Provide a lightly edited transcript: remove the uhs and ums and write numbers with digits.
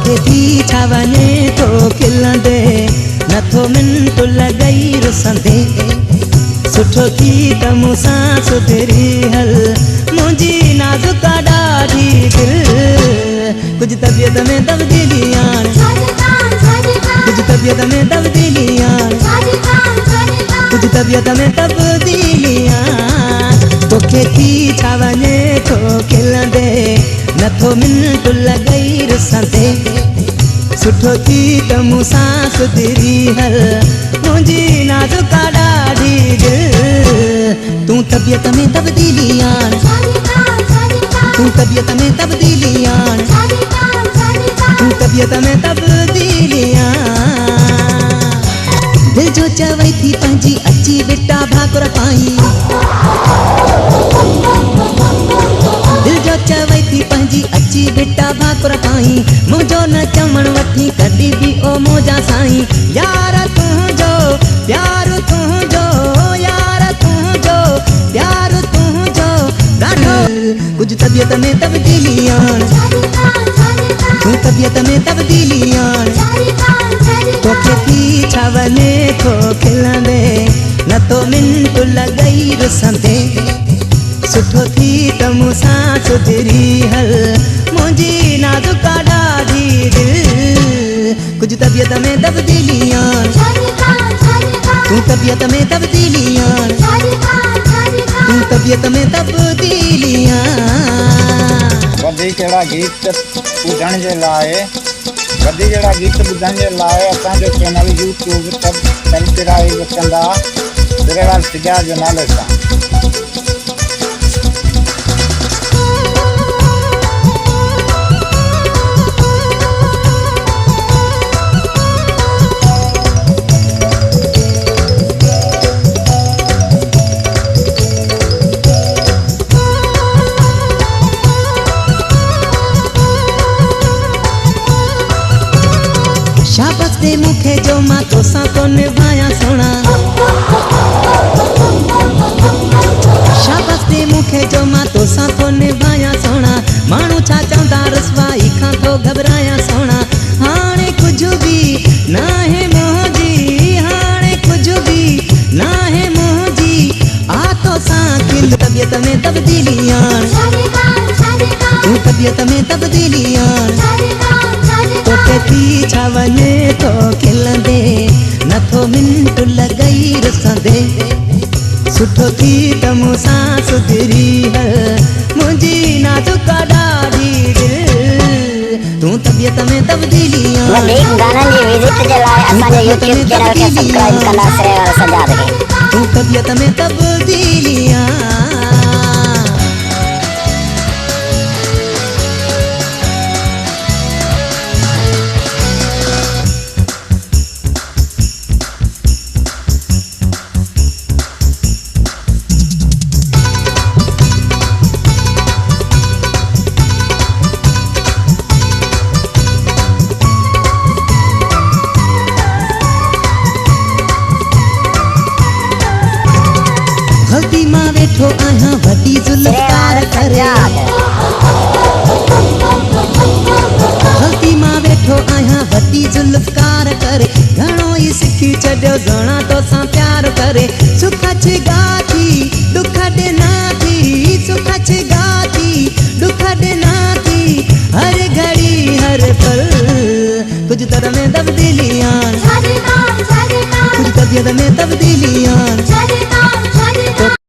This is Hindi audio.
तोखे थी छा वञे थो खिलंदे नथो मिंट लॻई रुसंदे सुठो थी त मूंसां सुधरी हल मुंहिंजी नाज़ुक ॾाढी दिलि कुछ तबियत में तब्दीली आण कुछ तबियत में तब्दीली आण कुछ तबियत में तब्दीली आण तोखे थी छा वञे थो खिलंदे नथो मिंट लॻई रुसंदे सुठो थी त मूंसां सुधरी हल मुंहिंजी नाज़ुक ॾाढी दिलि तूं तबियत में तब्दीली आण तूं तबियत में तब्दीली आण तूं तबियत में तब्दीली आण दिल जो चवई थी पंहिंजी अची बेटा भाकुर पाई दिल जो चवई थी पंहिंजी अची बेटा भाकुर पाई मुंहिंजो न चवण वठी कॾहिं बि ओ मोजा साईं यार तुंहिंजो प्यार तुंहिंजो यार तुंहिंजो प्यार तुंहिंजो ॾाढो कुछ तबियत में तब्दीली आण तूं तबियत में तब्दीली आण तोखे थी छा वञे थो खिलंदे नथो मिंट लॻई रुसंदे सुठो थी त मूंसां सुधरी हल मुंहिंजी नाज़ुक ॾाढी दिलि कुछ तबियत में तब्दीली आण तूं तबियत में तब्दीली आण तूं तबियत में तब्दीली आण वधी जहिड़ा गीत ॿुधण जे लाइ वधी जहिड़ा गीत ॿुधण जे लाइ असांजो चैनल यूट्यूब सब्सक्राइब कंदा सिरेवाल सिजा जो नाले सां शाबाश दे मूंखे जो मां तोसां तो निभायां सोना शाबाश दे मूंखे जो मां तोसां तो निभायां सोना माण्हू छा चवंदा रसवाई खां थो घबरायां सोना हाणे कुझु बि नाहे मुंहिंजी हाणे कुझु बि नाहे मुंहिंजी आ तोसां खिल तबियत में तब्दीली आण तूं तबियत में तब्दीली आण तोखे थी छा वञे थो खिलंदे नथो मिंट लॻई रुसंदे सुठो थी त मूंसां सुधरी हल मुंहिंजी नाज़ुक ॾाढी दिलि तूं तबियत में तब्दीली आण वधीक गाननि जी विज़िट जे लाइ असांजे यूट्यूब चैनल खे सब्सक्राइब कंदा सिरेवाल सजाद खे तूं तबियत में तब्दीली आण गलती मां वेठो आहियां वॾी ज़ुल्फ़कार करे गलती मां वेठो आहियां वॾी ज़ुल्फ़कार करे घणो ई सिखी छॾियो घणा तोसां प्यार करे सुख छिगा थी दुख ॾिना थी सुख छिगा थी दुख ॾिना थी हर घड़ी हर पल कुछ तर में तब्दीली आण कुछ तबियत में तब्दीली आण